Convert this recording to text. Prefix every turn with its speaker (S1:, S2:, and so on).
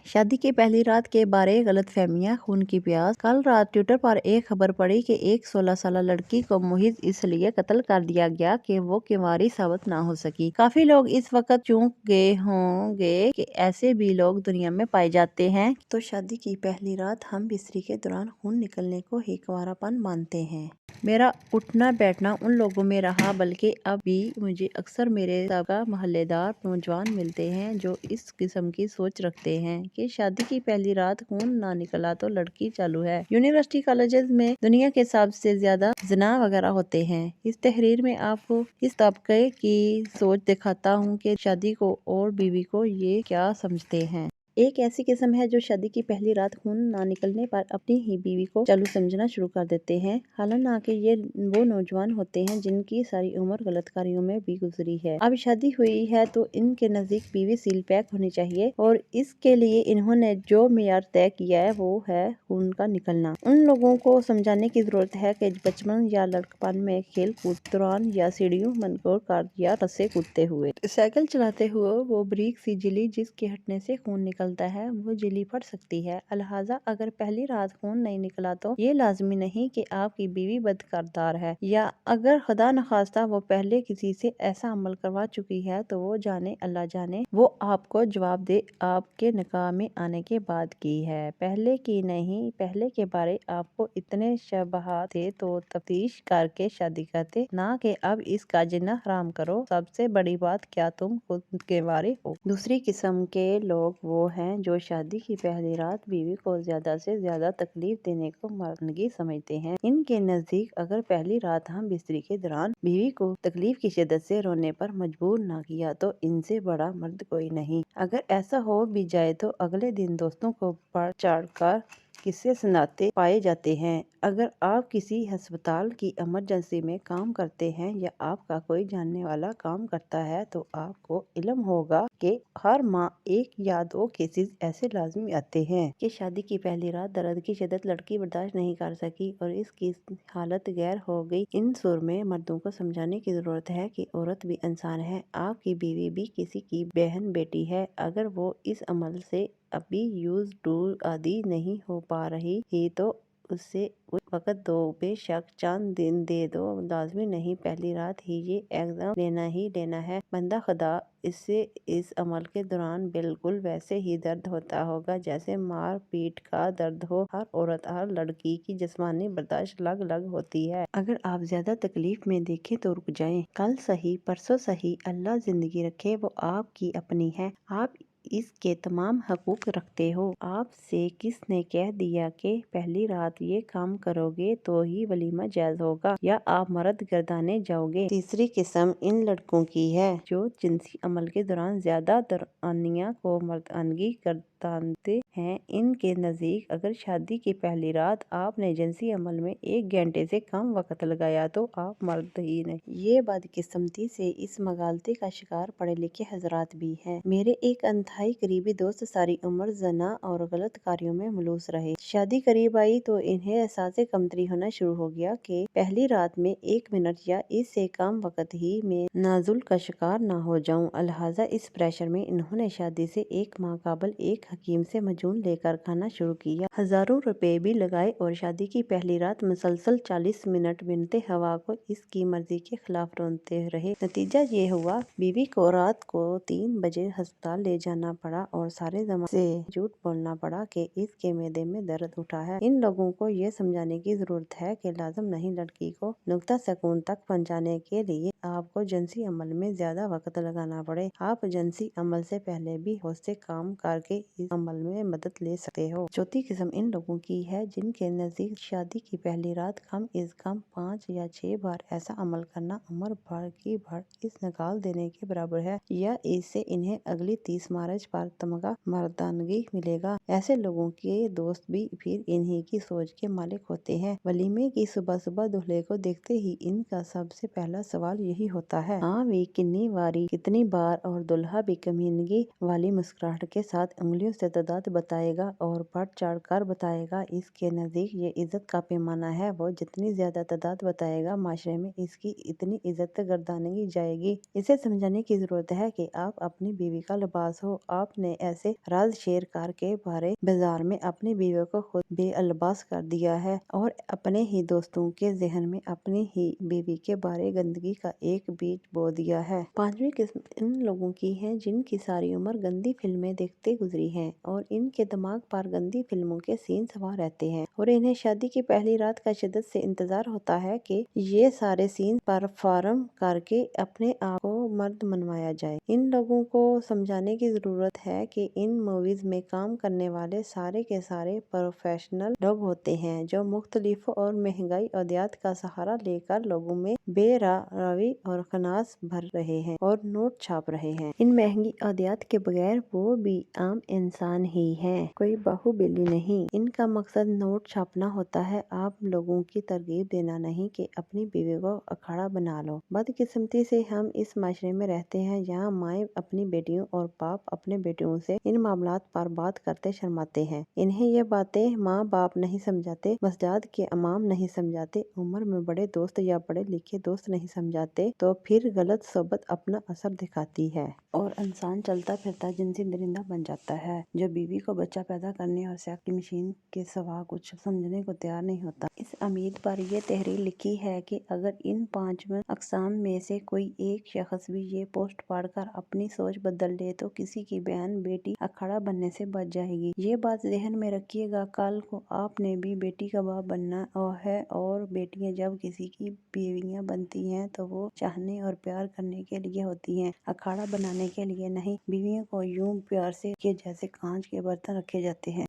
S1: शादी की पहली रात के बारे गलत फहमियां, खून की प्यास। कल रात ट्विटर पर एक खबर पड़ी कि एक 16 साल लड़की को मुहिज इसलिए कत्ल कर दिया गया कि वो कुंवारी साबित ना हो सकी। काफी लोग इस वक्त चूक गए होंगे कि ऐसे भी लोग दुनिया में पाए जाते हैं। तो शादी की पहली रात हम बिस्तरी के दौरान खून निकलने को ही कुंवारापन मानते हैं। मेरा उठना बैठना उन लोगों में रहा, बल्कि अब भी मुझे अक्सर मेरे सबका मोहल्लेदार नौजवान मिलते हैं जो इस किस्म की सोच रखते हैं कि शादी की पहली रात खून ना निकला तो लड़की चालू है। यूनिवर्सिटी कॉलेजेस में दुनिया के सबसे ज्यादा ज़िना वगैरह होते हैं। इस तहरीर में आपको इस तबके की सोच दिखाता हूँ कि शादी को और बीवी को ये क्या समझते हैं। एक ऐसी किस्म है जो शादी की पहली रात खून ना निकलने पर अपनी ही बीवी को चालू समझना शुरू कर देते हैं। हालांकि ये वो नौजवान होते हैं जिनकी सारी उम्र गलत कार्यों में भी गुजरी है। अब शादी हुई है तो इनके नजदीक बीवी सील पैक होनी चाहिए और इसके लिए इन्होंने जो मेयार तय किया है वो है खून का निकलना। उन लोगों को समझाने की जरूरत है कि बचपन या लड़कपन में खेल कूद दौरान या सीढ़ियों मनकोर कर या रस्से कूदते हुए, साइकिल चलाते हुए वो बारीक सी झिल्ली जिसके हटने से खून निकलता है वो झिल्ली फट सकती है। लिहाजा अगर पहली रात खून नहीं निकला तो ये लाजमी नहीं कि आपकी बीवी बदकिरदार है, या अगर खुदा न खास्ता वो पहले किसी से ऐसा अमल करवा चुकी है तो वो जाने अल्लाह जाने वो आपको जवाब दे आपके निकाह में आने के बाद की है, पहले की नहीं। पहले के बारे आपको इतने शबहात थे तो तफ्तीश करके शादी करते, ना कि अब इसका जिन्ना हराम करो। सबसे बड़ी बात, क्या तुम खुद के बारे हो। दूसरी किस्म के लोग वो हैं जो शादी की पहली रात बीवी को ज्यादा से ज्यादा तकलीफ देने को मर्दगी समझते हैं। इनके नजदीक अगर पहली रात हम बिस्तरी के दौरान बीवी को तकलीफ की शिद्दत से रोने पर मजबूर ना किया तो इनसे बड़ा मर्द कोई नहीं। अगर ऐसा हो भी जाए तो अगले दिन दोस्तों को बढ़ चढ़ कर किस्से सुनाते पाए जाते हैं। अगर आप किसी अस्पताल की इमरजेंसी में काम करते हैं या आपका कोई जानने वाला काम करता है तो आपको इल्म होगा कि हर माह एक या दो केसेस ऐसे लाजमी आते हैं कि शादी की पहली रात दर्द की शिद्दत लड़की बर्दाश्त नहीं कर सकी और इसकी हालत गैर हो गई। इन सुर में मर्दों को समझाने की जरूरत है कि औरत भी इंसान है, आपकी बीवी भी किसी की बहन बेटी है। अगर वो इस अमल से अभी यूज टू आदि नहीं हो पा रही ही तो उससे उस वक्त दो, बेशक चांद दिन दे दो, लाजमी नहीं पहली रात ही ये एग्जाम लेना ही लेना है। बंदा खुदा इससे इस अमल के दौरान बिल्कुल वैसे ही दर्द होता होगा जैसे मार पीट का दर्द हो। हर औरत हर लड़की की जिस्मानी बर्दाश्त अलग अलग होती है। अगर आप ज्यादा तकलीफ में देखें तो रुक जाएं, कल सही परसों सही, अल्लाह जिंदगी रखे वो आपकी अपनी है, आप इसके तमाम हकूक रखते हो। आपसे किसने कह दिया कि पहली रात ये काम करोगे तो ही वलीमा जायज होगा या आप मर्द गर्दाने जाओगे। तीसरी किस्म इन लड़कों की है जो जिनसी अमल के दौरान ज्यादा दरानिया को मर्दानगी गर्दानते हैं। इनके नजदीक अगर शादी की पहली रात आपने जिनसी अमल में 1 घंटे से कम वक्त लगाया तो आप मर्द ही नहीं। ये बदकिस्मती से इस मगालते का शिकार पढ़े लिखे हजरात भी हैं। मेरे एक अंतहाई करीबी दोस्त सारी उम्र जना और गलत कार्यों में मुलूस रहे। शादी करीब आई तो इन्हें एहसास कमतरी होना शुरू हो गया कि पहली रात में 1 मिनट या इससे कम वक्त ही में नाजुल का शिकार ना हो जाऊं। लिहाजा इस प्रेशर में इन्होंने शादी से 1 माह कबल एक हकीम से मजून लेकर खाना शुरू किया। हजारों रुपए भी लगाए और शादी की पहली रात मुसलसल 40 मिनट बिनते हवा को इसकी मर्जी के खिलाफ रोनते रहे। नतीजा ये हुआ बीवी को रात को 3 बजे अस्पताल ले जाना पड़ा और सारे जमाने से झूठ बोलना पड़ा कि इसके मैदे में दर्द उठा है। इन लोगों को ये समझाने की जरूरत है कि लाजम नहीं लड़की को नुक्ता सुकून तक पहुंचाने के लिए आपको जिनसी अमल में ज्यादा वक्त लगाना पड़े। आप जिनसी अमल से पहले भी होश से काम करके इस अमल में मदद ले सकते हो। चौथी किस्म इन लोगों की है जिनके नजदीक शादी की पहली रात कम इज कम 5 या 6 बार ऐसा अमल करना उम्र भर की भर इस निकाल देने के बराबर है, या इससे इन्हें अगली 30 मार्च पर तमगा मर्दानगी मिलेगा। ऐसे लोगों के दोस्त भी फिर इन्हीं की सोच के मालिक होते हैं। वलीमे की सुबह सुबह दूल्हे को देखते ही इनका सबसे पहला सवाल यही होता है, हाँ वे कितनी बारी कितनी बार, और दुल्हा भी कमीनगी वाली मुस्कुराहट के साथ उंगलियों से तादाद बताएगा और बढ़ चढ़ कर बताएगा। इसके नजदीक ये इज्जत का पैमाना है, वो जितनी ज्यादा तादाद बताएगा माशरे में इसकी इतनी इज्जत गर्दानगी जाएगी। इसे समझाने की जरूरत है कि आप अपनी बीवी का लिबास हो, آپ نے ایسے راز شیئر کر کے بھرے بازار میں اپنی بیوی کو خود بے الباس کر دیا ہے اور اپنے ہی دوستوں کے ذہن میں اپنی ہی بیوی کے بارے گندگی کا ایک بیج بو دیا ہے۔ پانچویں قسم ان لوگوں کی ہے جن کی ساری عمر گندی فلمیں دیکھتے گزری ہے اور ان کے دماغ پر گندی فلموں کے سین سوار رہتے ہیں اور انہیں شادی کی پہلی رات کا شدت سے انتظار ہوتا ہے کہ یہ سارے سین پرفارم کر کے اپنے آپ کو مرد منوایا جائے۔ ان لوگوں کو سمجھانے کی ضرورت ہے کہ ان موویز میں کام کرنے والے سارے کے سارے پروفیشنل لوگ ہوتے ہیں جو مختلف اور مہنگائی ادویات کا سہارا لے کر لوگوں میں بے راوی اور خناس بھر رہے ہیں اور نوٹ چھاپ رہے ہیں۔ ان مہنگی ادویات کے بغیر وہ بھی عام انسان ہی ہیں، کوئی باہوبلی نہیں۔ ان کا مقصد نوٹ چھاپنا ہوتا ہے، آپ لوگوں کی ترغیب دینا نہیں کہ اپنی بیوی کو اکھاڑا بنا لو۔ بدقسمتی سے ہم اس معاشرے میں رہتے ہیں جہاں مائیں اپنی بیٹیوں اور باپ اپنے بیٹوں سے ان معاملات پر بات کرتے شرماتے ہیں۔ انہیں یہ باتیں ماں باپ نہیں سمجھاتے، مسجد کے امام نہیں سمجھاتے، عمر میں بڑے دوست یا پڑھے لکھے دوست نہیں سمجھاتے تو پھر غلط صحبت اپنا اثر دکھاتی ہے اور انسان چلتا پھرتا جنسی درندہ بن جاتا ہے جو بیوی کو بچہ پیدا کرنے اور سیکس کی مشین کے سوا کچھ سمجھنے کو تیار نہیں ہوتا۔ اس امید پر یہ تحریر لکھی ہے کہ اگر ان 5 اقسام میں سے کوئی ایک شخص بھی یہ پوسٹ پڑھ کر اپنی سوچ بدل لے تو کسی کی بہن بیٹی اکھاڑا بننے سے بچ جائے گی۔ یہ بات ذہن میں رکھیے گا، کل کو آپ نے بھی بیٹی کا باپ بننا ہے اور بیٹیاں جب کسی کی بیویاں بنتی ہیں تو وہ چاہنے اور پیار کرنے کے لیے ہوتی ہیں، اکھاڑا بنانے کے لیے نہیں۔ بیویوں کو یوں پیار سے کہ جیسے کانچ کے برتن رکھے جاتے ہیں۔